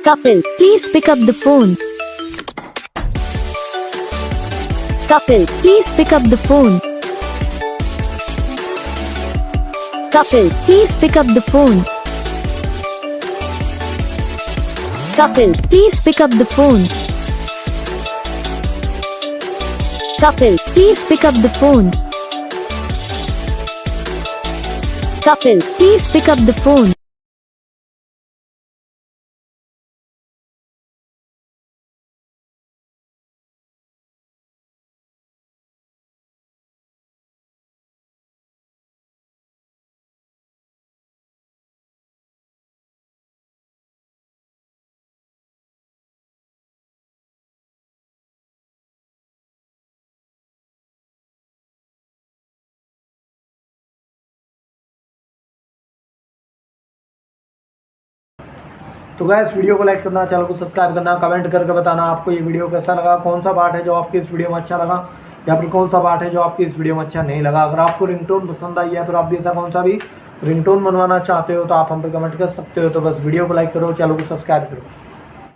Kapil, please pick up the phone. Kapil, please pick up the phone. Kapil, please pick up the phone. Kapil, please pick up the phone. Kapil, please pick up the phone. Kapil, please pick up the phone. तो guys video को like करना, channel को subscribe करना, comment करके बताना आपको ये video कैसा लगा, कौन सा पार्ट है जो आपकी इस वीडियो में अच्छा लगा या फिर कौन सा पार्ट है जो आपकी इस वीडियो में अच्छा नहीं लगा। अगर आपको रिंगटोन पसंद आई है फिर आप भी ऐसा कौन सा भी रिंगटोन बनवाना चाहते हो तो आप हम पे कमेंट कर सकते हो। तो बस वीडियो को लाइक करो, चैनल को सब्सक्राइब करो।